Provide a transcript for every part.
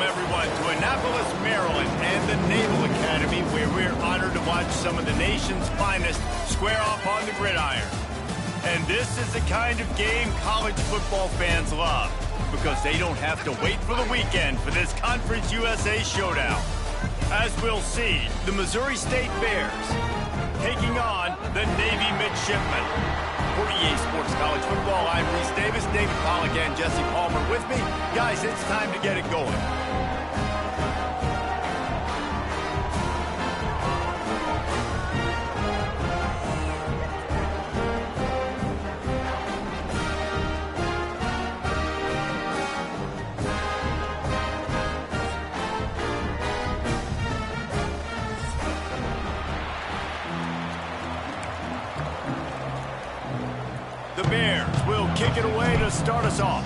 Welcome, everyone, to Annapolis, Maryland, and the Naval Academy, where we're honored to watch some of the nation's finest square off on the gridiron. And this is the kind of game college football fans love, because they don't have to wait for the weekend for this Conference USA showdown. As we'll see, the Missouri State Bears taking on the Navy Midshipmen. For EA Sports College Football, I'm Reese Davis, David Pollack, and Jesse Palmer with me. Guys, it's time to get it going. The Bears will kick it away to start us off.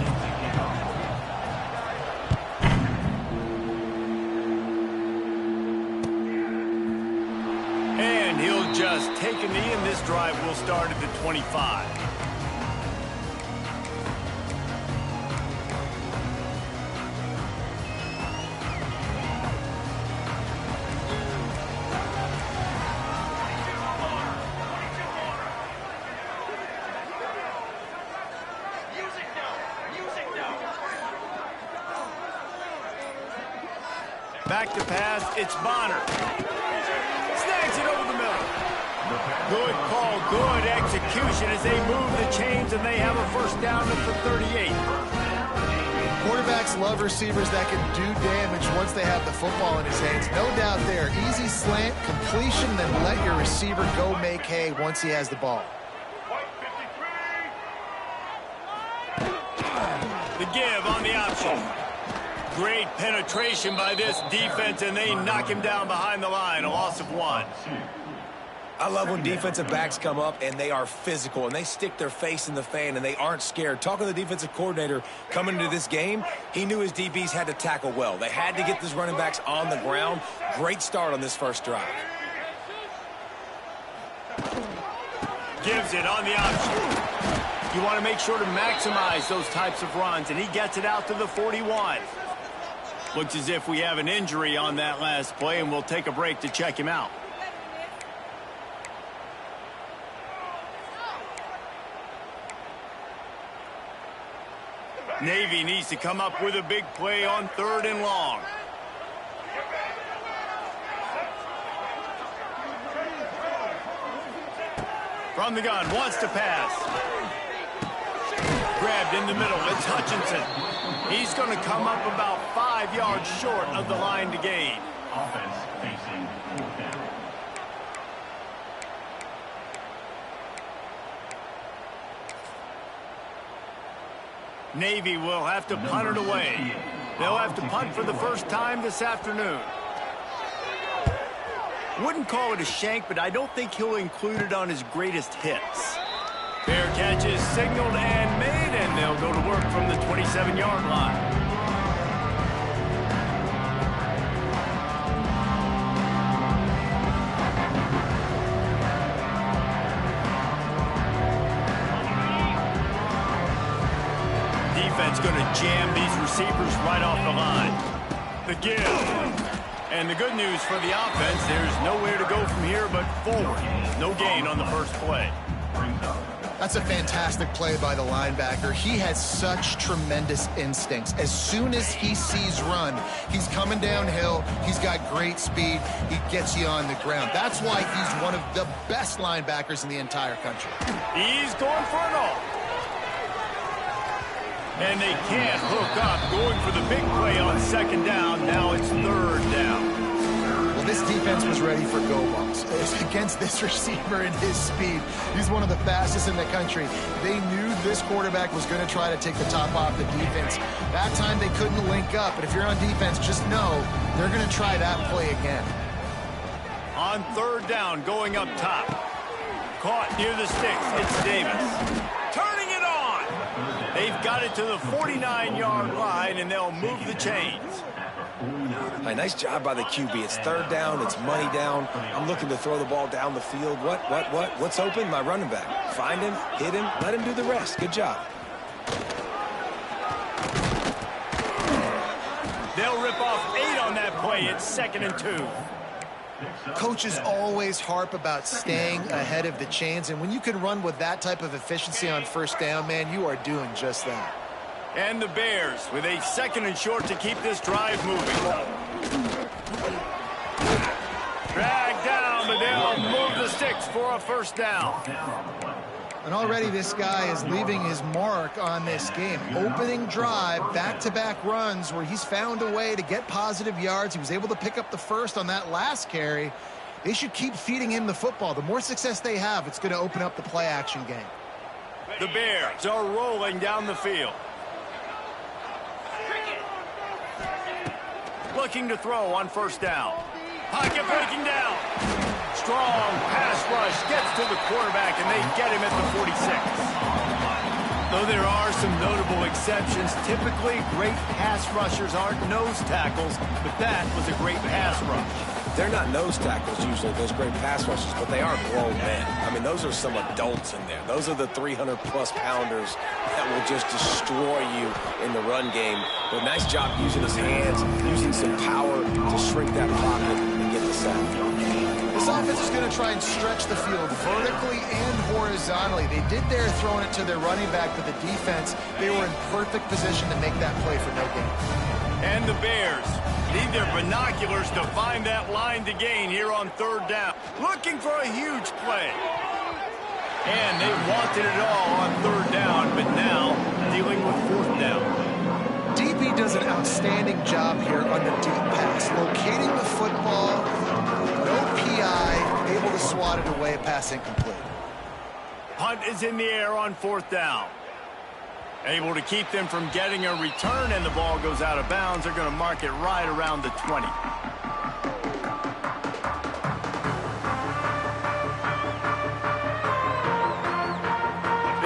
And he'll just take a knee, and this drive will start at the 25. Back to pass, it's Bonner. Snags it over the middle. Good call, good execution as they move the chains, and they have a first down at the 38. Quarterbacks love receivers that can do damage once they have the football in his hands. No doubt there. Easy slant, completion, then let your receiver go make hay once he has the ball. The give on the option. Great penetration by this defense, and they knock him down behind the line, a loss of 1. I love when defensive backs come up and they are physical and they stick their face in the fan and they aren't scared. Talking to the defensive coordinator coming into this game, he knew his DBs had to tackle well. They had to get these running backs on the ground. Great start on this first drive. Gives it on the option. You want to make sure to maximize those types of runs, and he gets it out to the 41. Looks as if we have an injury on that last play, and we'll take a break to check him out. Navy needs to come up with a big play on 3rd and long. From the gun, wants to pass. Grabbed in the middle, it's Hutchinson. He's going to come up about 5 yards short of the line to gain. Offense facing 4th down. Navy will have to punt it away. They'll have to punt for the first time this afternoon. Wouldn't call it a shank, but I don't think he'll include it on his greatest hits. Fair catch is signaled and made, and they'll go to work from the 27-yard line. Defense going to jam these receivers right off the line. The give. And the good news for the offense, there's nowhere to go from here but forward. No gain on the first play. That's a fantastic play by the linebacker. He has such tremendous instincts. As soon as he sees run, he's coming downhill. He's got great speed. He gets you on the ground. That's why he's one of the best linebackers in the entire country. He's going for it all. And they can't hook up. Going for the big play on 2nd down. Now it's 3rd down. This defense was ready for go balls. Against this receiver and his speed, he's one of the fastest in the country. They knew this quarterback was going to try to take the top off the defense. That time they couldn't link up, but if you're on defense, just know they're going to try that play again. On 3rd down, going up top. Caught near the sticks. It's Davis. Turning it on. They've got it to the 49-yard line, and they'll move the chains. Right, nice job by the QB. It's 3rd down. It's money down. I'm looking to throw the ball down the field. What's open? My running back. Find him, hit him, let him do the rest. Good job. They'll rip off 8 on that play. It's 2nd and 2. Coaches always harp about staying ahead of the chains, and when you can run with that type of efficiency on first down, man, you are doing just that. And the Bears with a 2nd and short to keep this drive moving. Drag down, but they'll move the sticks for a first down. And already this guy is leaving his mark on this game. Opening drive, back-to-back runs where he's found a way to get positive yards. He was able to pick up the first on that last carry. They should keep feeding him the football. The more success they have, it's going to open up the play-action game. The Bears are rolling down the field. Looking to throw on first down. Pocket breaking down. Strong pass rush gets to the quarterback, and they get him at the 46. Though there are some notable exceptions, typically great pass rushers aren't nose tackles, but that was a great pass rush. They're not nose tackles usually, those great pass rushers, but they are grown men. I mean, those are some adults in there. Those are the 300-plus pounders that will just destroy you in the run game. But nice job using his hands, using some power to shrink that pocket and get the sack. This offense is going to try and stretch the field vertically and horizontally. They did there throwing it to their running back, but the defense, they were in perfect position to make that play for no gain. And the Bears need their binoculars to find that line to gain here on 3rd down. Looking for a huge play. And they wanted it all on 3rd down, but now dealing with 4th down. DB does an outstanding job here on the deep pass, locating the football, no PI, able to swat it away, pass incomplete. Punt is in the air on 4th down. Able to keep them from getting a return, and the ball goes out of bounds. They're going to mark it right around the 20.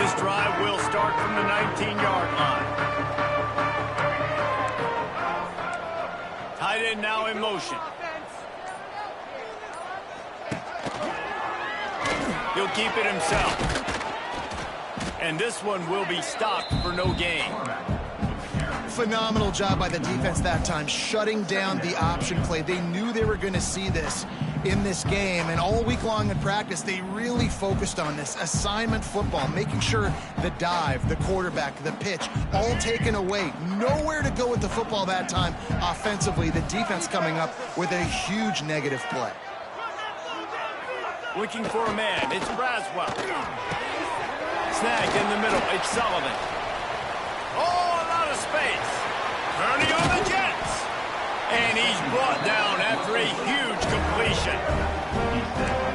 This drive will start from the 19-yard line. Tight end now in motion. He'll keep it himself. And this one will be stopped for no gain. Phenomenal job by the defense that time, shutting down the option play. They knew they were going to see this in this game, and all week long in practice, they really focused on this assignment football, making sure the dive, the quarterback, the pitch, all taken away. Nowhere to go with the football that time offensively. The defense coming up with a huge negative play. Looking for a man. It's Braswell. Snagged in the middle. It's Sullivan. Oh, a lot of space. Turning on the Jets. And he's brought down after a huge completion.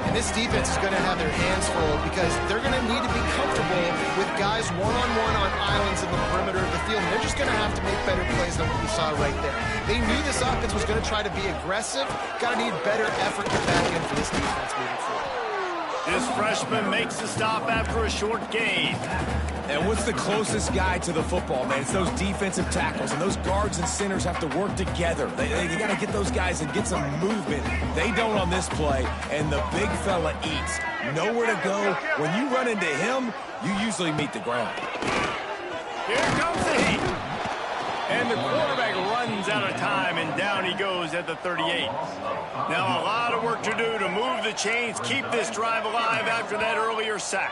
And this defense is going to have their hands full because they're going to need to be comfortable with guys one-on-one on islands in the perimeter of the field. And they're just going to have to make better plays than what we saw right there. They knew this offense was going to try to be aggressive. Got to need better effort to back in for this defense moving forward. This freshman makes the stop after a short gain. And what's the closest guy to the football, man? It's those defensive tackles, and those guards and centers have to work together. They got to get those guys and get some movement. They don't on this play, and the big fella eats. Nowhere to go. When you run into him, you usually meet the ground. Here comes the heat. And the quarterback runs out of time, and down he goes at the 38. Now a lot of work to do to move the chains, keep this drive alive after that earlier sack.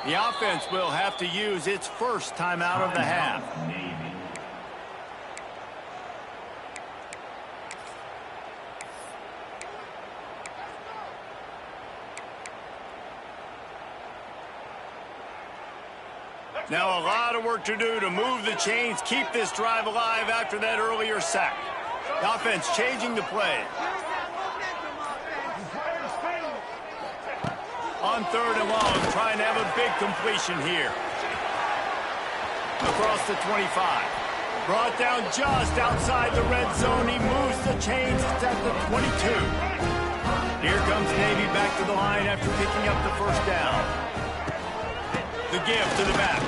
The offense will have to use its first timeout of the half. Now a lot of work to do to move the chains, keep this drive alive after that earlier sack. The offense changing the play. On 3rd and long, trying to have a big completion here. Across the 25. Brought down just outside the red zone. He moves the chains at the 22. Here comes Navy back to the line after picking up the first down. The give to the back.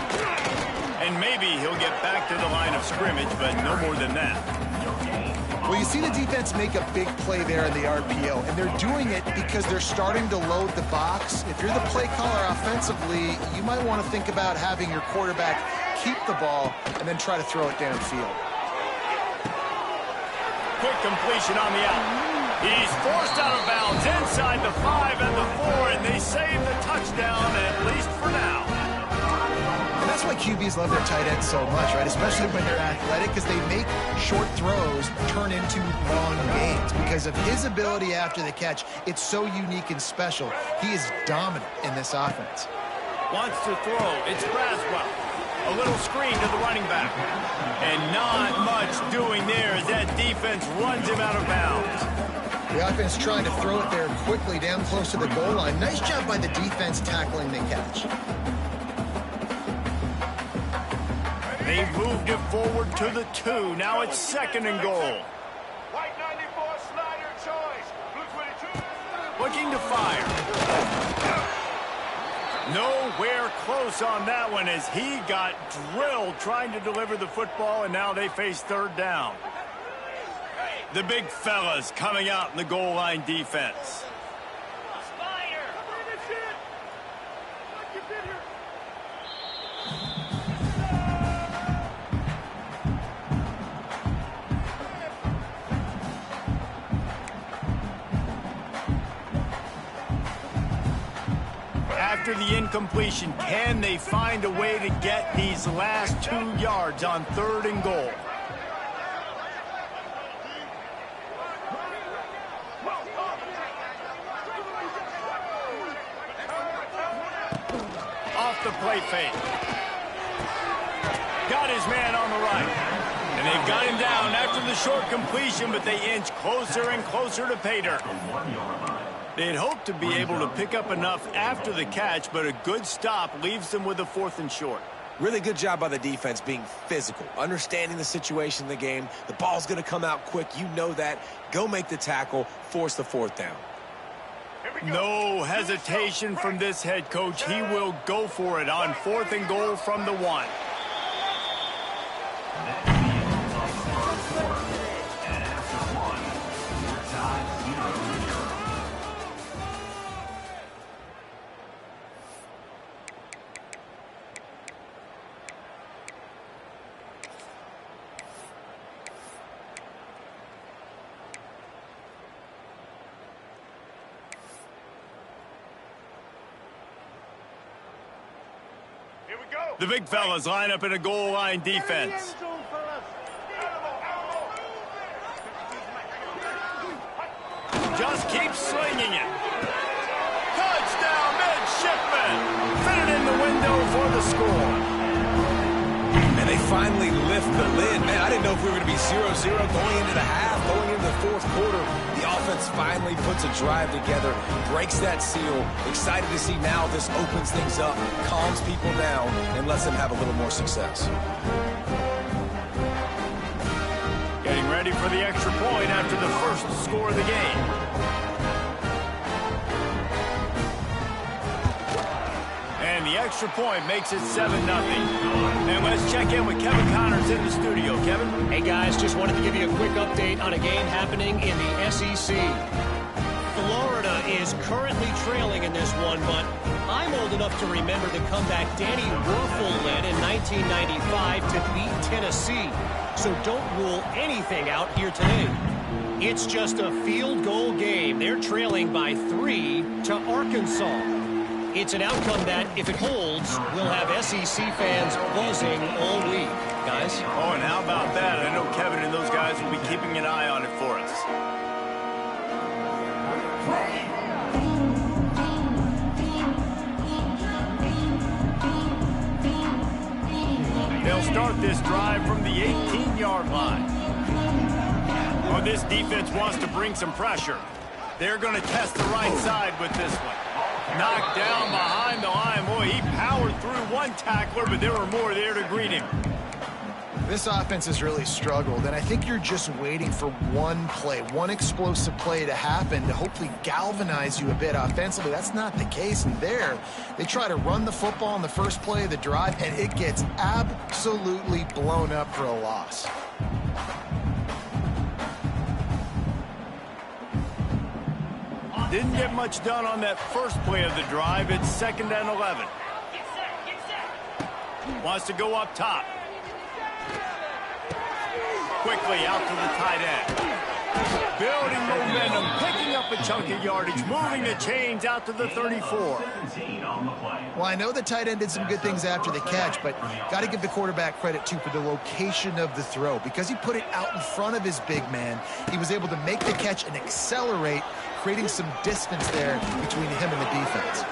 And maybe he'll get back to the line of scrimmage, but no more than that. Well, you see the defense make a big play there in the RPO, and they're doing it because they're starting to load the box. If you're the play caller offensively, you might want to think about having your quarterback keep the ball and then try to throw it downfield. quick completion on the out. He's forced out of bounds inside the 5 and the 4, and they save the touchdown, at least for now. And that's why QBs love their tight ends so much, right? Especially when they're athletic, because they make short throws turn into long gains. Because of his ability after the catch, it's so unique and special. He is dominant in this offense. Wants to throw. It's Braswell. A little screen to the running back. And not much doing there as that defense runs him out of bounds. The offense trying to throw it there quickly down close to the goal line. Nice job by the defense tackling the catch. They moved it forward to the 2. Now it's 2nd and goal. White 94 slider choice. Blue 22. Looking to fire. Nowhere close on that one as he got drilled trying to deliver the football, and now they face 3rd down. The big fellas coming out in the goal line defense. After the incompletion, can they find a way to get these last 2 yards on 3rd and goal? Off the play fake. Got his man on the right. And they've got him down after the short completion, but they inch closer and closer to pay dirt. They'd hoped to be able to pick up enough after the catch, but a good stop leaves them with a 4th and short. Really good job by the defense being physical, understanding the situation in the game. The ball's going to come out quick. You know that. Go make the tackle, force the 4th down. No hesitation from this head coach. He will go for it on 4th and goal from the 1. The big fellas line up in a goal line defense. Just keep slinging it. Touchdown, midshipman. Fit it in the window for the score. And they finally lift the lid. Man, I didn't know if we were going to be 0-0 going into the half, going into the 4th quarter. The offense finally puts a drive together, breaks that seal. Excited to see now this opens things up, calms people down, and lets them have a little more success. Getting ready for the extra point after the first score of the game. And the extra point makes it 7-0. And let's check in with Kevin Connors in the studio. Kevin? Hey, guys, just wanted to give you a quick update on a game happening in the SEC. Florida is currently trailing in this one, but I'm old enough to remember the comeback Danny Werfel led in 1995 to beat Tennessee. So don't rule anything out here today. It's just a field goal game. They're trailing by 3 to Arkansas. It's an outcome that, if it holds, will have SEC fans buzzing all week. Guys? Oh, and how about that? I know Kevin and those guys will be keeping an eye on it for us. They'll start this drive from the 18-yard line. Oh, this defense wants to bring some pressure. They're going to test the right side with this one. Knocked down behind the line. Boy, he powered through one tackler, but there were more there to greet him. This offense has really struggled, and I think you're just waiting for one play, one explosive play to happen to hopefully galvanize you a bit offensively. That's not the case, and there, they try to run the football on the first play of the drive, and it gets absolutely blown up for a loss. Didn't get much done on that first play of the drive. It's 2nd and 11. Wants to go up top. Quickly out to the tight end. building momentum, picking up a chunk of yardage, moving the chains out to the 34. Well, I know the tight end did some good things after the catch, but got to give the quarterback credit, too, for the location of the throw. Because he put it out in front of his big man, he was able to make the catch and accelerate, creating some distance there between him and the defense.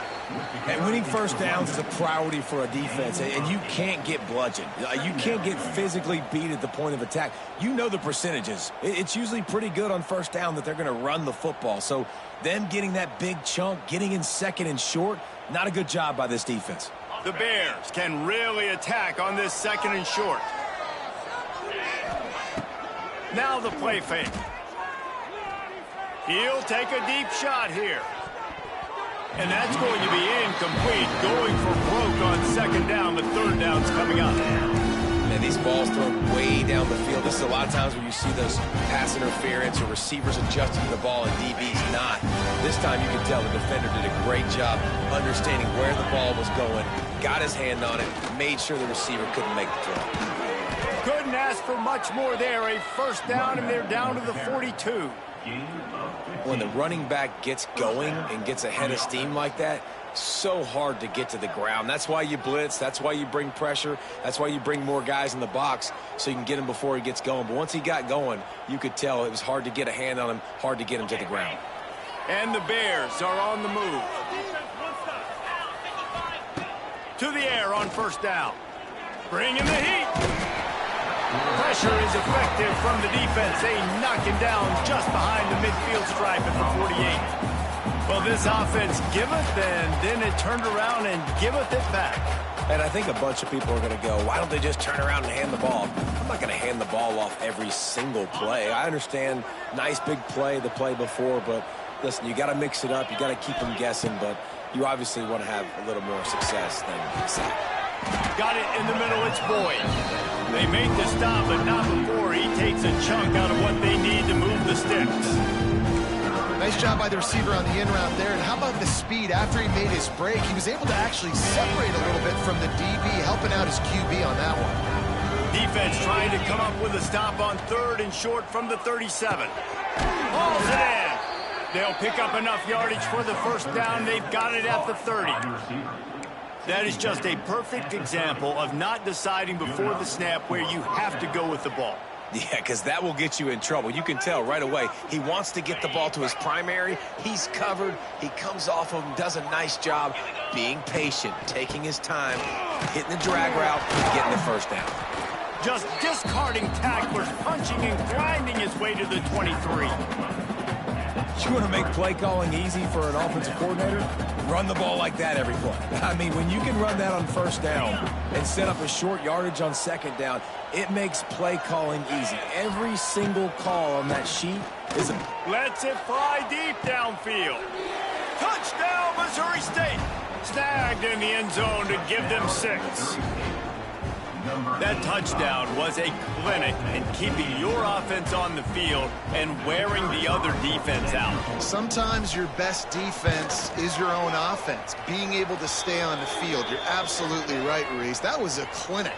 And winning first downs is a priority for a defense, and you can't get bludgeoned. You can't get physically beat at the point of attack. You know the percentages. It's usually pretty good on first down that they're going to run the football. So them getting that big chunk, getting in second and short, not a good job by this defense. The Bears can really attack on this second and short. Now the play fake. He'll take a deep shot here. And that's going to be incomplete, going for broke on second down. The third down's coming up. And these balls thrown way down the field. This is a lot of times where you see those pass interference or receivers adjusting to the ball and DB's not. This time you can tell the defender did a great job understanding where the ball was going, got his hand on it, made sure the receiver couldn't make the throw. Couldn't ask for much more there. A first down, and they're down to the 42. When the running back gets going and gets ahead of steam like that, so hard to get to the ground. That's why you blitz. That's why you bring pressure. That's why you bring more guys in the box so you can get him before he gets going. But once he got going, you could tell it was hard to get a hand on him, hard to get him to the ground. And the Bears are on the move. To the air on first down. Bringing the heat. Pressure is effective from the defense. They knock him down just behind the midfield stripe at the 48. Well, this offense giveth, and then it turned around and giveth it back. And I think a bunch of people are going to go, why don't they just turn around and hand the ball? I'm not going to hand the ball off every single play. I understand nice big play, the play before, but listen, you got to mix it up. You got to keep them guessing, but you obviously want to have a little more success than sack. Got it in the middle. It's Boyd. They make the stop, but not before he takes a chunk out of what they need to move the sticks. Nice job by the receiver on the in route there. And how about the speed? After he made his break, he was able to actually separate a little bit from the DB, helping out his QB on that one. Defense trying to come up with a stop on third and short from the 37. Hauls it in. They'll pick up enough yardage for the first down. They've got it at the 30. That is just a perfect example of not deciding before the snap where you have to go with the ball. Yeah, because that will get you in trouble. You can tell right away he wants to get the ball to his primary. He's covered. He comes off of him, does a nice job being patient, taking his time, hitting the drag route, and getting the first down. Just discarding tacklers, punching and grinding his way to the 23. You want to make play calling easy for an offensive coordinator? Run the ball like that every play. I mean, when you can run that on first down and set up a short yardage on second down, it makes play calling easy. Every single call on that sheet is a... Lets it fly deep downfield. Touchdown, Missouri State. Snagged in the end zone to give them 6. That touchdown was a clinic in keeping your offense on the field and wearing the other defense out. Sometimes your best defense is your own offense, being able to stay on the field. You're absolutely right, Reese. That was a clinic.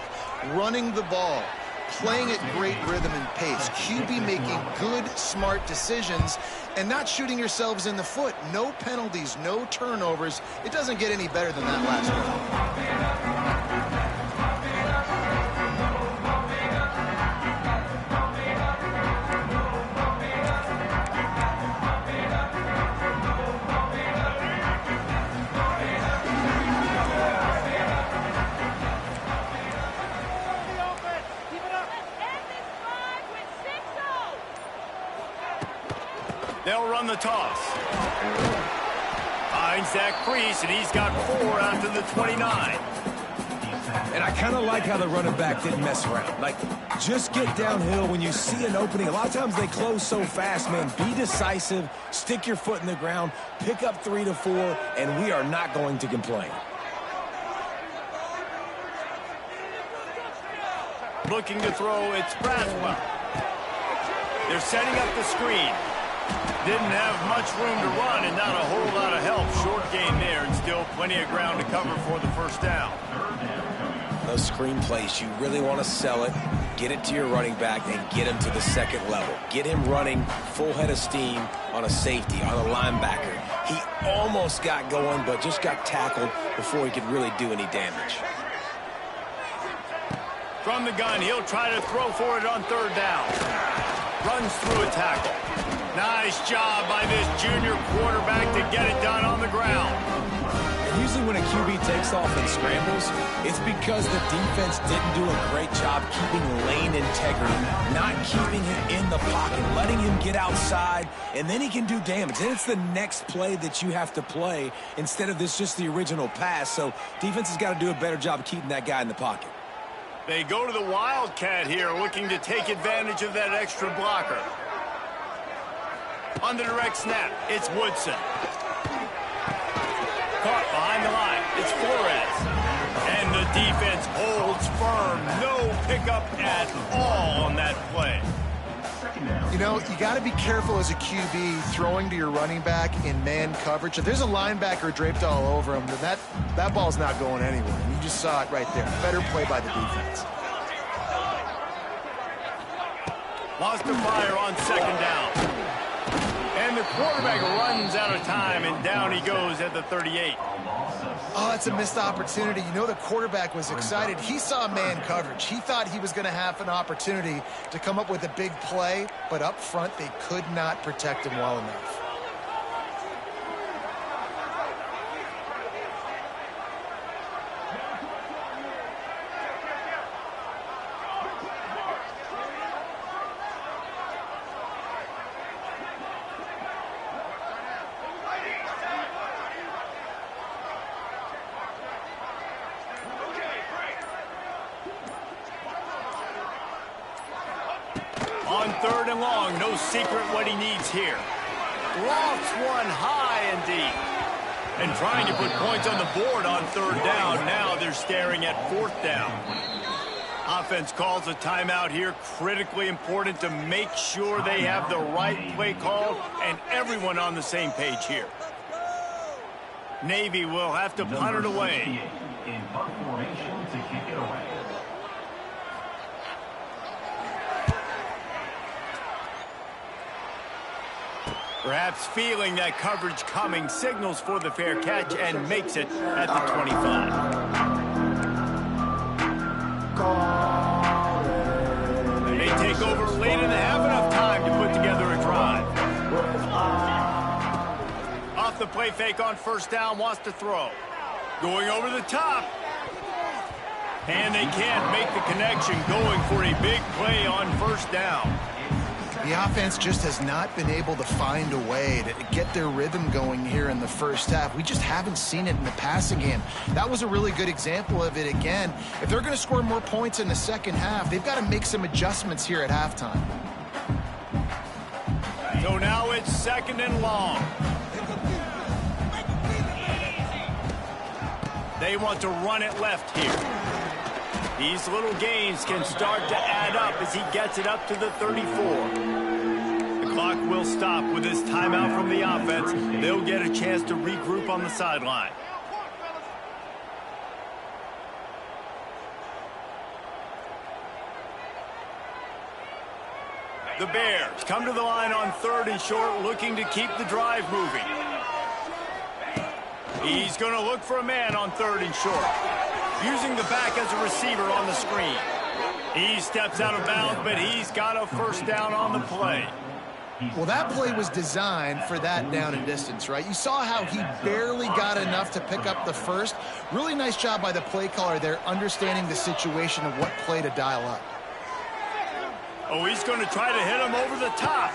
Running the ball, playing at great rhythm and pace, QB making good, smart decisions, and not shooting yourselves in the foot. No penalties, no turnovers. It doesn't get any better than that last one. They'll run the toss. Finds Zach Priest, and he's got 4 after the 29. And I kind of like how the running back didn't mess around. Like, just get downhill when you see an opening. A lot of times they close so fast, man. Be decisive, stick your foot in the ground, pick up 3 to 4, and we are not going to complain. Looking to throw, it's Braswell. They're setting up the screen. Didn't have much room to run and not a whole lot of help. Short gain there and still plenty of ground to cover for the first down. those screen plays, you really want to sell it, get it to your running back, and get him to the second level. Get him running full head of steam on a safety, on a linebacker. He almost got going, but just got tackled before he could really do any damage. From the gun, he'll try to throw for it on third down. Runs through a tackle. Nice job by this junior quarterback to get it done on the ground. And usually when a QB takes off and scrambles, it's because the defense didn't do a great job keeping lane integrity, not keeping him in the pocket, letting him get outside, and then he can do damage. Then it's the next play that you have to play instead of this just the original pass. So defense has got to do a better job keeping that guy in the pocket. They go to the Wildcat here, looking to take advantage of that extra blocker. On the direct snap, it's Woodson. Caught behind the line, it's Flores. And the defense holds firm. No pickup at all on that play. You know, you got to be careful as a QB throwing to your running back in man coverage. If there's a linebacker draped all over him, then that ball's not going anywhere. And you just saw it right there. Better play by the defense. Lost the fire on second down. And the quarterback runs out of time, and down he goes at the 38. Oh, that's a missed opportunity. You know, the quarterback was excited. He saw man coverage. He thought he was going to have an opportunity to come up with a big play, but up front they could not protect him well enough. On third and long, no secret what he needs here. Lofts one high and deep. And trying to put points on the board on third down. Now they're staring at fourth down. Offense calls a timeout here. Critically important to make sure they have the right play call and everyone on the same page here. Navy will have to punt it away. In punt formation to kick it away. Perhaps feeling that coverage coming, signals for the fair catch and makes it at the 25. They take over late and have enough time to put together a drive. Off the play fake on first down, wants to throw. Going over the top. And they can't make the connection, going for a big play on first down. The offense just has not been able to find a way to get their rhythm going here in the first half. We just haven't seen it in the passing game. That was a really good example of it again. If they're going to score more points in the second half, they've got to make some adjustments here at halftime. So now it's second and long. They want to run it left here. These little gains can start to add up as he gets it up to the 34. The clock will stop with this timeout from the offense. They'll get a chance to regroup on the sideline. The Bears come to the line on third and short, looking to keep the drive moving. He's going to look for a man on third and short. Using the back as a receiver on the screen. He steps out of bounds, but he's got a first down on the play. Well, that play was designed for that down and distance, right? You saw how he barely got enough to pick up the first. Really nice job by the play caller there, understanding the situation of what play to dial up. Oh, he's going to try to hit him over the top.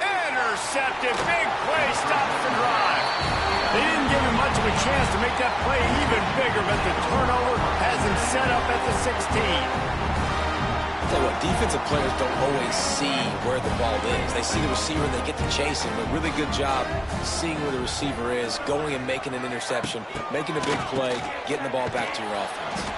Intercepted. Big play, stops the drive. They didn't give him much of a chance to make that play even bigger, but the turnover has him set up at the 16. I'll tell you what, defensive players don't always see where the ball is. They see the receiver and they get to chase him. A really good job seeing where the receiver is, going and making an interception, making a big play, getting the ball back to your offense.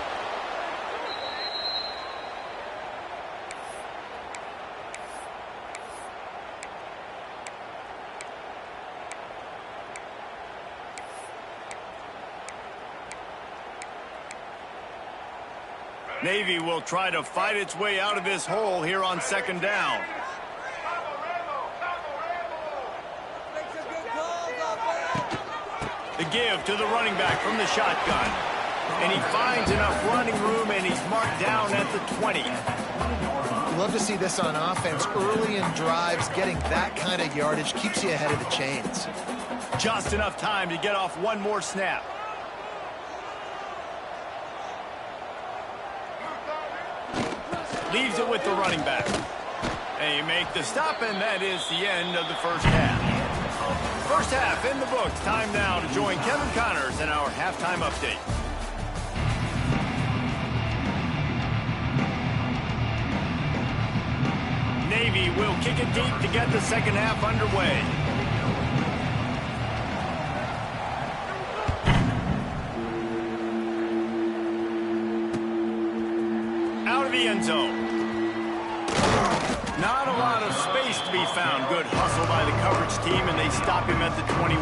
Navy will try to fight its way out of this hole here on second down. The give to the running back from the shotgun. And he finds enough running room, and he's marked down at the 20. You love to see this on offense. Early in drives, getting that kind of yardage keeps you ahead of the chains. Just enough time to get off one more snap. Leaves it with the running back. They make the stop, and that is the end of the first half. First half in the books. Time now to join Kevin Connors in our halftime update. Navy will kick it deep to get the second half underway. Out of the end zone. Not a lot of space to be found. Good hustle by the coverage team, and they stop him at the 21.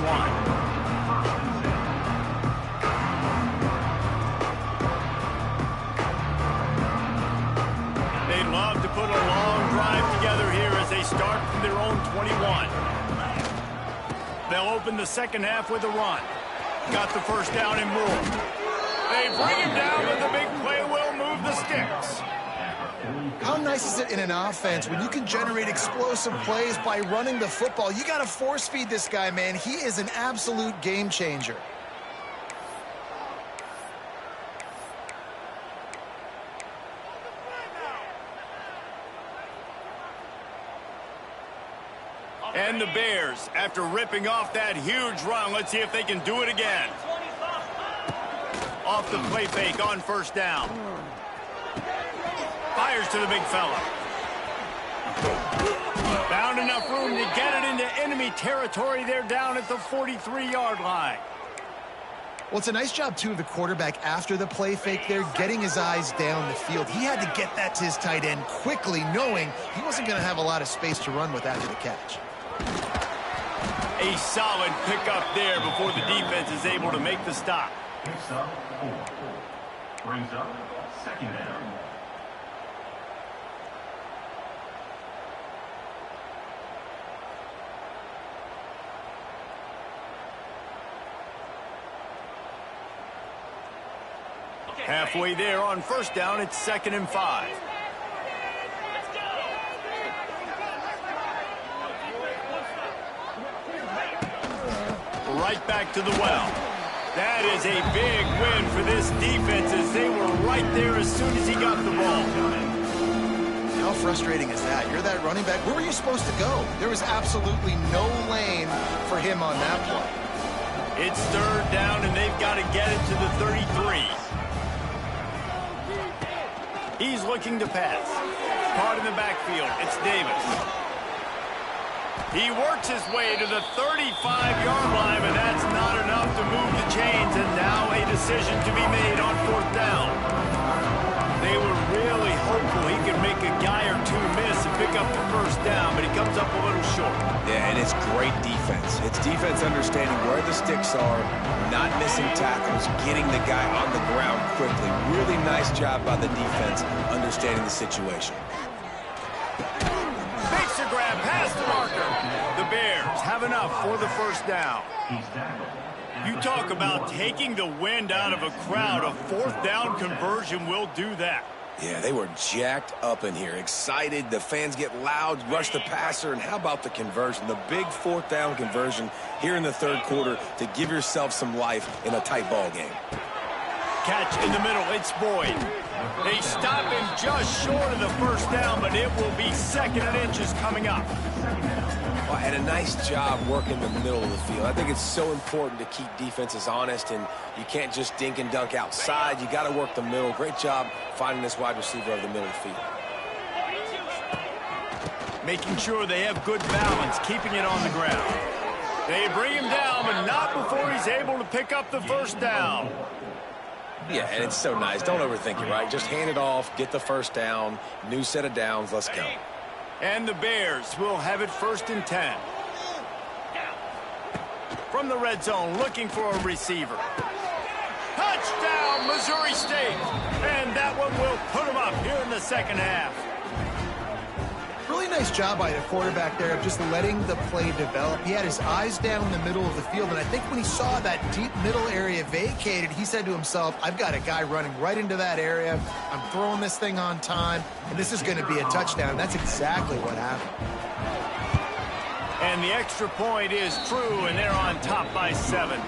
They love to put a long drive together here as they start from their own 21. They'll open the second half with a run. Got the first down and more. They bring him down, but the big play will move the sticks. How nice is it in an offense when you can generate explosive plays by running the football? You got to force feed this guy, man. He is an absolute game changer. And the Bears, after ripping off that huge run, let's see if they can do it again. Off the play fake on first down. Fires to the big fella. Found enough room to get it into enemy territory. They're down at the 43-yard line. Well, it's a nice job, too, of the quarterback after the play fake there, getting his eyes down the field. He had to get that to his tight end quickly, knowing he wasn't going to have a lot of space to run with after the catch. A solid pickup there before the defense is able to make the stop. Picks up 4. Brings up second down. Halfway there on first down, it's 2nd and 5. Right back to the well. That is a big win for this defense as they were right there as soon as he got the ball. How frustrating is that? You're that running back. Where were you supposed to go? There was absolutely no lane for him on that play. It's 3rd down, and they've got to get it to the 33. He's looking to pass. Caught in the backfield. It's Davis. He works his way to the 35-yard line, but that's not enough to move the chains, and now a decision to be made on 4th down. They were really hopeful he could make a guy or two miss and pick up the first down, but he comes up a little short. Yeah, and it's great defense. It's defense understanding where the sticks are, not missing tackles, getting the guy on the ground quickly. Really nice job by the defense understanding the situation. Makes a grab past the marker. The Bears have enough for the first down. You talk about taking the wind out of a crowd. A 4th down conversion will do that. Yeah, they were jacked up in here, excited. The fans get loud, rush the passer, and how about the conversion? The big 4th down conversion here in the 3rd quarter to give yourself some life in a tight ball game. Catch in the middle, it's Boyd. They stop him just short of the first down, but it will be 2nd and inches coming up. Well, and a nice job working the middle of the field. I think it's so important to keep defenses honest, and you can't just dink and dunk outside. You got to work the middle. Great job finding this wide receiver over the middle of the field. Making sure they have good balance, keeping it on the ground. They bring him down, but not before he's able to pick up the first down. Yeah, and it's so nice. Don't overthink it, right? Just hand it off, get the first down, new set of downs, let's go. And the Bears will have it 1st and 10. From the red zone, looking for a receiver. Touchdown, Missouri State. And that one will put them up here in the second half. Really nice job by the quarterback there of just letting the play develop. He had his eyes down the middle of the field, and I think when he saw that deep middle area vacated, he said to himself, I've got a guy running right into that area. I'm throwing this thing on time, and this is going to be a touchdown. That's exactly what happened. And the extra point is true, and they're on top by 7.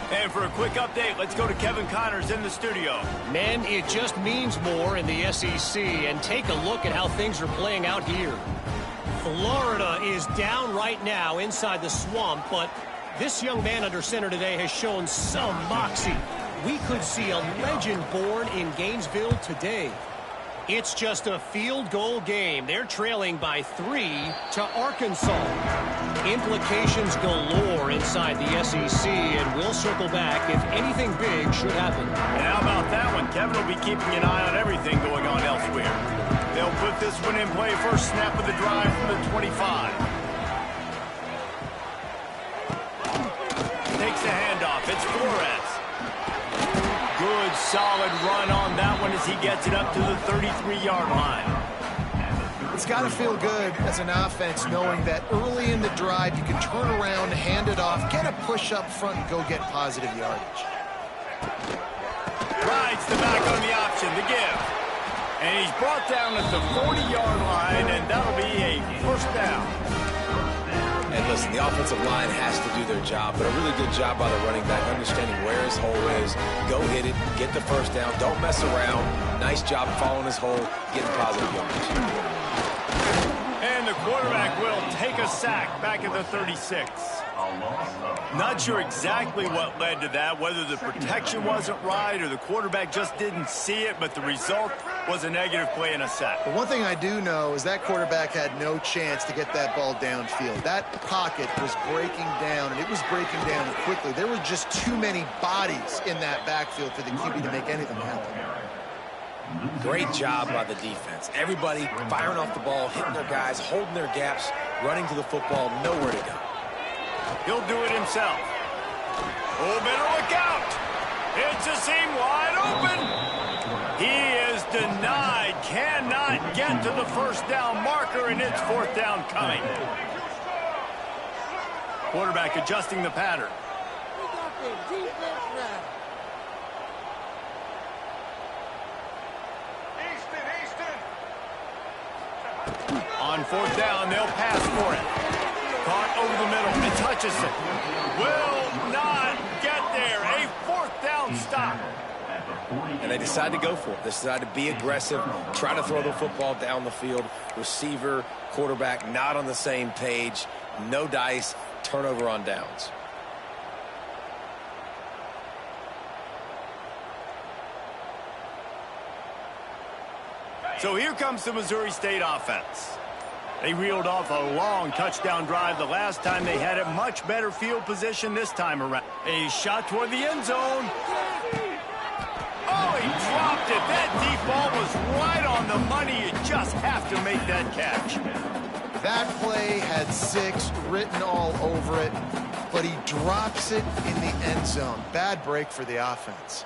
And for a quick update, let's go to Kevin Connors in the studio. Men, it just means more in the SEC, and take a look at how things are playing out here. Florida is down right now inside the swamp, but this young man under center today has shown some moxie. We could see a legend born in Gainesville today. It's just a field goal game. They're trailing by 3 to Arkansas. Implications galore inside the SEC, and we'll circle back if anything big should happen. And how about that one? Kevin will be keeping an eye on everything going on elsewhere. They'll put this one in play. First snap of the drive from the 25. Takes the handoff. It's Flores. Good, solid run on that one as he gets it up to the 33-yard line. It's got to feel good as an offense knowing that early in the drive you can turn around, hand it off, get a push up front, and go get positive yardage. Rides the back on the option, the give. And he's brought down at the 40-yard line, and that'll be a first down. And listen, the offensive line has to do their job, but a really good job by the running back, understanding where his hole is. Go hit it, get the first down, don't mess around. Nice job following his hole, getting positive yardage. And the quarterback will take a sack back at the 36. Not sure exactly what led to that, whether the protection wasn't right or the quarterback just didn't see it, but the result was a negative play and a sack. But one thing I do know is that quarterback had no chance to get that ball downfield. That pocket was breaking down, and it was breaking down quickly. There were just too many bodies in that backfield for the QB to make anything happen. Great job by the defense. Everybody firing off the ball, hitting their guys, holding their gaps, running to the football, nowhere to go. He'll do it himself. Oh, better look out. It's a seam wide open. He is denied. Cannot get to the first down marker, and it's fourth down coming. Quarterback adjusting the pattern. On fourth down, they'll pass for it. Caught over the middle, and Hutchison will not get there. A fourth down stop. And they decide to go for it. They decide to be aggressive, try to throw the football down the field. Receiver, quarterback not on the same page. No dice, turnover on downs. So here comes the Missouri State offense. They reeled off a long touchdown drive the last time. They had a much better field position this time around. A shot toward the end zone. Oh, he dropped it. That deep ball was right on the money. You just have to make that catch. That play had 6 written all over it, but he drops it in the end zone. Bad break for the offense.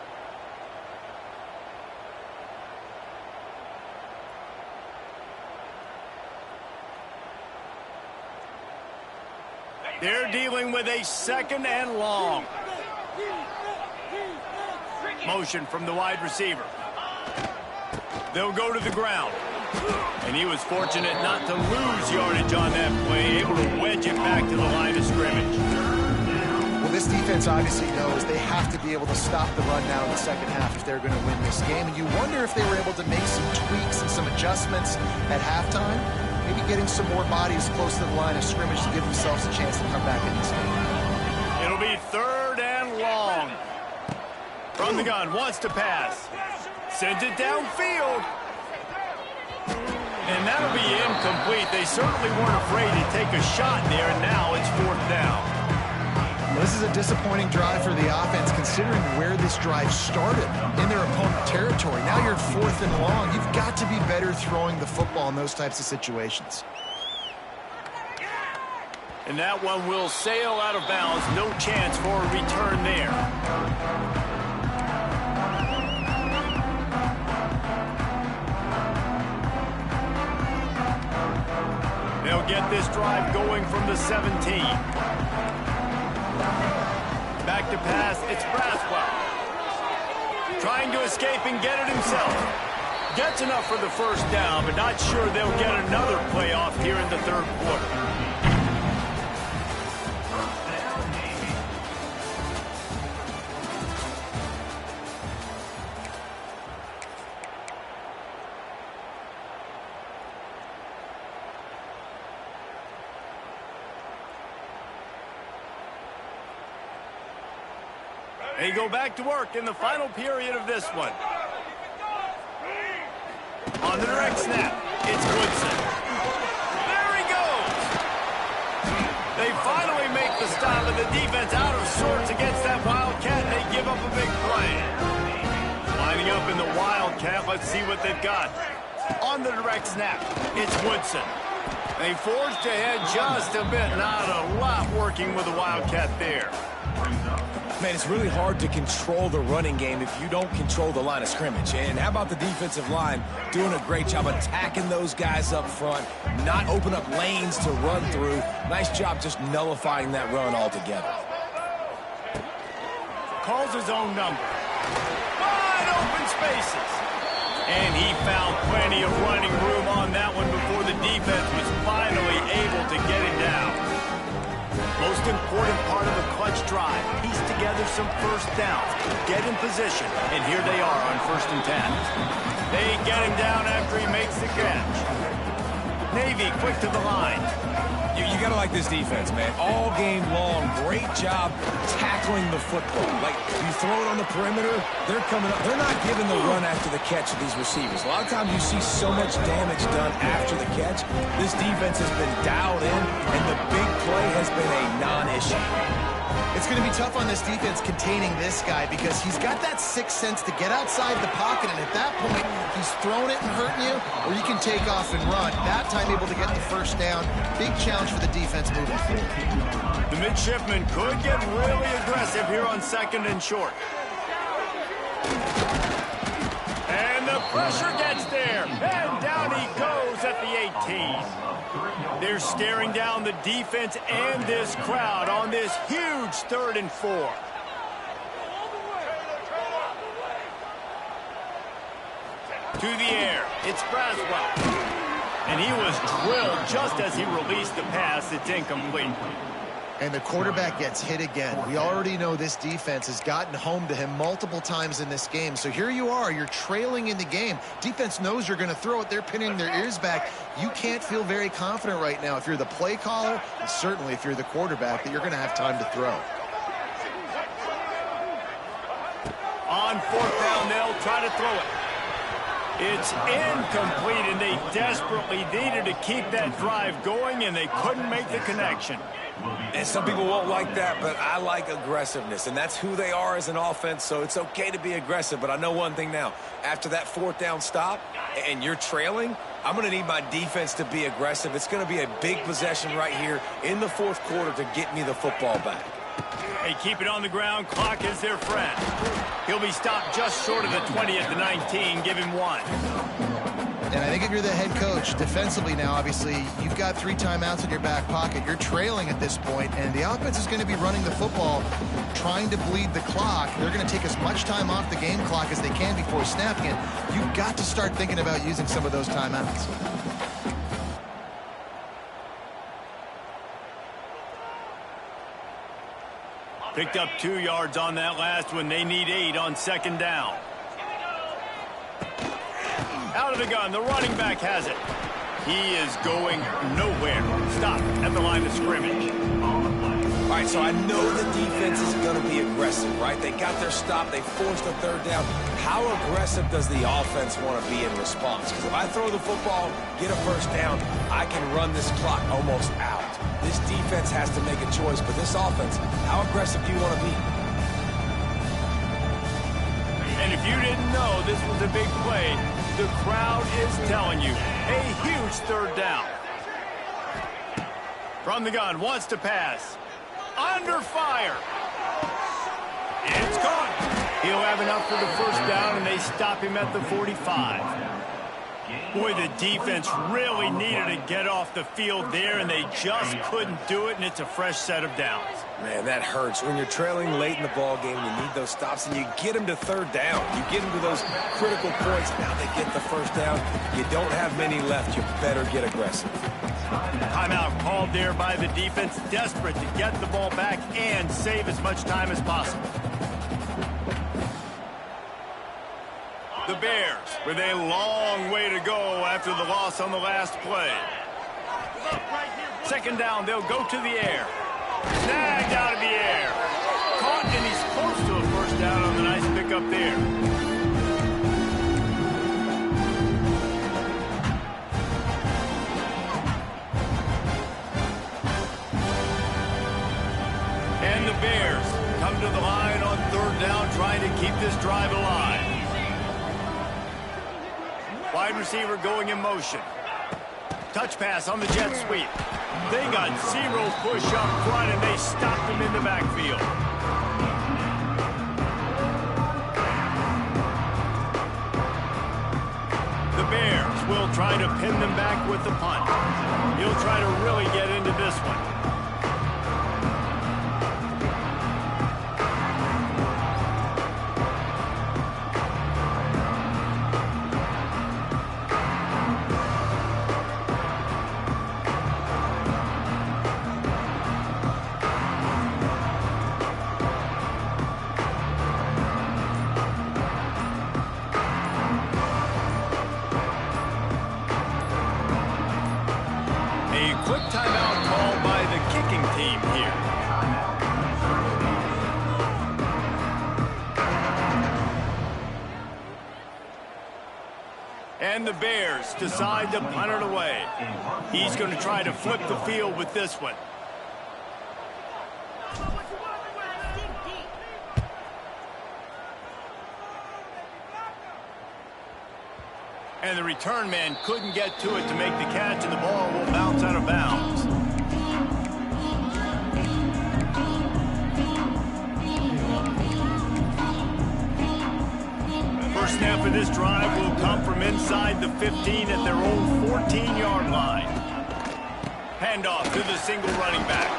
They're dealing with a second and long. Motion from the wide receiver. They'll go to the ground. And he was fortunate not to lose yardage on that play, able to wedge it back to the line of scrimmage. Well, this defense obviously knows they have to be able to stop the run now in the second half if they're going to win this game. And you wonder if they were able to make some tweaks and some adjustments at halftime. Maybe getting some more bodies close to the line of scrimmage to give themselves a chance to come back in this game. It'll be third and long. From the gun, wants to pass. Sends it downfield. And that'll be incomplete. They certainly weren't afraid to take a shot there, and now it's fourth down. Well, this is a disappointing drive for the offense, considering where this drive started, in their opponent territory. Now you're fourth and long. You've got to be better throwing the football in those types of situations. And that one will sail out of bounds. No chance for a return there. this drive going from the 17. Back to pass, it's Braswell. Trying to escape and get it himself. Gets enough for the first down, but not sure they'll get another playoff here in the third quarter. They go back to work in the final period of this one. On the direct snap, it's Woodson. There he goes! They finally make the stop, and the defense out of sorts against that Wildcat, and they give up a big play. Lining up in the Wildcat, let's see what they've got. On the direct snap, it's Woodson. They forged ahead just a bit, not a lot working with the Wildcat there. Man, it's really hard to control the running game if you don't control the line of scrimmage. And how about the defensive line doing a great job attacking those guys up front, not open up lanes to run through. Nice job just nullifying that run altogether. Calls his own number. Wide open spaces. And he found plenty of running room on that one before the defense was finally able to get him down. Most important part of the clutch drive, piece together some first downs, get in position, and here they are on 1st and 10. They get him down after he makes the catch. Navy quick to the line. You gotta like this defense, man. All game long, great job tackling the football. Like, you throw it on the perimeter, they're coming up. They're not giving the run after the catch to these receivers. A lot of times you see so much damage done after the catch. This defense has been dialed in, and the big play has been a non-issue. It's going to be tough on this defense containing this guy because he's got that sixth sense to get outside the pocket, and at that point, he's throwing it and hurting you, or you can take off and run. That time able to get the first down. Big challenge for the defense moving forward. The midshipman could get really aggressive here on 2nd and short. And the pressure gets there, and down he goes at the 18. They're staring down the defense and this crowd on this huge 3rd and 4. To the air, it's Braswell. And he was drilled just as he released the pass. It's incomplete. And the quarterback gets hit again. We already know this defense has gotten home to him multiple times in this game. So here you are, you're trailing in the game. Defense knows you're going to throw it. They're pinning their ears back. You can't feel very confident right now if you're the play caller, and certainly if you're the quarterback, that you're going to have time to throw. On 4th down, they'll try to throw it. It's incomplete, and they desperately needed to keep that drive going, and they couldn't make the connection. And some people won't like that, but I like aggressiveness, and that's who they are as an offense, so it's okay to be aggressive. But I know one thing now. After that 4th down stop and you're trailing, I'm going to need my defense to be aggressive. It's going to be a big possession right here in the 4th quarter to get me the football back. They keep it on the ground. Clock is their friend. He'll be stopped just short of the 20 at the 19. Give him 1. And I think if you're the head coach, defensively now, obviously, you've got 3 timeouts in your back pocket. You're trailing at this point, and the offense is going to be running the football, trying to bleed the clock. They're going to take as much time off the game clock as they can before snapping it. You've got to start thinking about using some of those timeouts. Picked up 2 yards on that last one. They need 8 on 2nd down. Out of the gun, the running back has it. He is going nowhere. Stop at the line of scrimmage. All right, so I know the defense is going to be aggressive, right? They got their stop. They forced a 3rd down. How aggressive does the offense want to be in response? Because if I throw the football, get a 1st down, I can run this clock almost out. This defense has to make a choice, but this offense, how aggressive do you want to be? And if you didn't know this was a big play, the crowd is telling you, a huge 3rd down. From the gun, wants to pass. Under fire. It's caught. He'll have enough for the 1st down, and they stop him at the 45. Boy, the defense really needed to get off the field there, and they just couldn't do it, and it's a fresh set of downs. Man, that hurts. When you're trailing late in the ball game, you need those stops, and you get them to third down. You get them to those critical points. Now they get the first down. You don't have many left. You better get aggressive. Timeout called there by the defense, desperate to get the ball back and save as much time as possible. The Bears with a long way to go after the loss on the last play. Second down, they'll go to the air. Snagged out of the air. Caught, and he's close to a first down on the nice pickup there. And the Bears come to the line on third down, trying to keep this drive alive. Wide receiver going in motion. Touch pass on the jet sweep. They got zero push up front, and they stopped him in the backfield. The Bears will try to pin them back with the punt. He'll try to really get into this one. Quick timeout called by the kicking team here. And the Bears decide to punt it away. He's going to try to flip the field with this one. And the return man couldn't get to it to make the catch, and the ball will bounce out of bounds. First snap of this drive will come from inside the 15 at their own 14-yard line. Handoff to the single running back.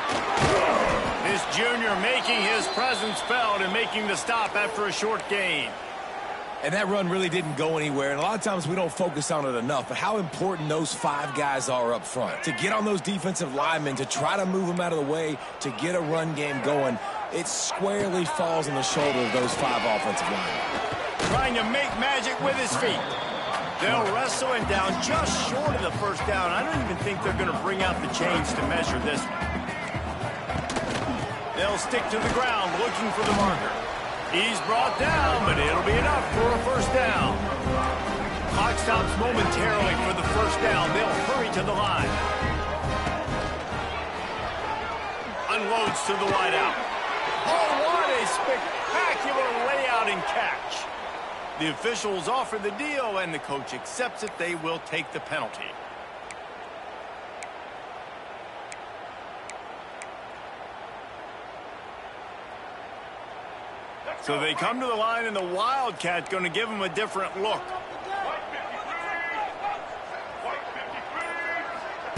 This junior making his presence felt and making the stop after a short gain. And that run really didn't go anywhere, and a lot of times we don't focus on it enough, but how important those five guys are up front. To get on those defensive linemen, to try to move them out of the way, to get a run game going, it squarely falls on the shoulder of those five offensive linemen. Trying to make magic with his feet. They'll wrestle him down just short of the first down. I don't even think they're going to bring out the chains to measure this one. They'll stick to the ground looking for the marker. He's brought down, but it'll be enough for a first down. Clock stops momentarily for the first down. They'll hurry to the line. Unloads to the wideout. Oh, what a spectacular layout and catch. The officials offer the deal, and the coach accepts it. They will take the penalty. So they come to the line, and the Wildcat going to give them a different look.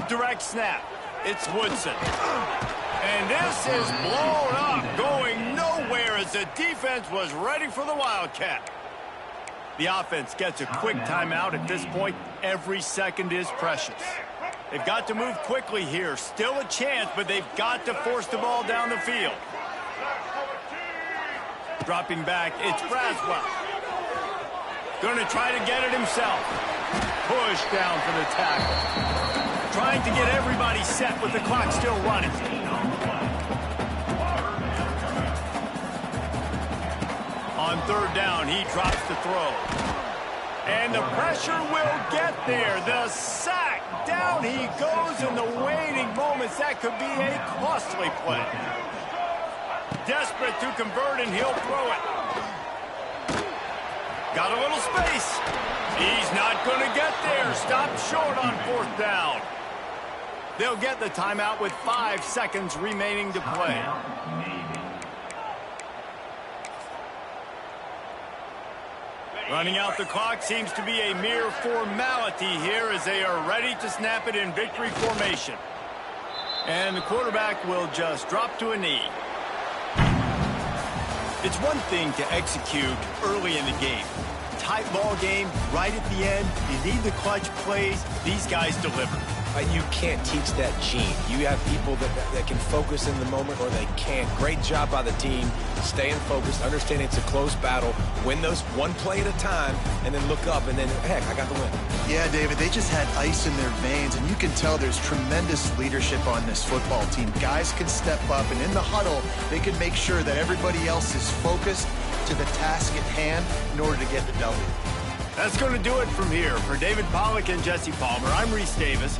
Direct snap. It's Woodson. And this is blown up, going nowhere as the defense was ready for the Wildcat. The offense gets a quick timeout at this point. Every second is precious. They've got to move quickly here. Still a chance, but they've got to force the ball down the field. Dropping back, it's Braswell. Going to try to get it himself. Push down for the tackle. Trying to get everybody set with the clock still running. On third down, he drops the throw. And the pressure will get there. The sack. Down he goes in the waiting moments. That could be a costly play. Desperate to convert, and he'll throw it. Got a little space. He's not going to get there. Stopped short on fourth down. They'll get the timeout with 5 seconds remaining to play. Running out the clock seems to be a mere formality here as they are ready to snap it in victory formation. And the quarterback will just drop to a knee. It's one thing to execute early in the game. Tight ball game, right at the end. You need the clutch plays. These guys deliver. You can't teach that gene. You have people that can focus in the moment or they can't. Great job by the team, staying focused, understanding it's a close battle, win those one play at a time, and then look up, and then, heck, I got the win. Yeah, David, they just had ice in their veins, and you can tell there's tremendous leadership on this football team. Guys can step up, and in the huddle, they can make sure that everybody else is focused to the task at hand in order to get the W. That's going to do it from here. For David Pollack and Jesse Palmer, I'm Reese Davis.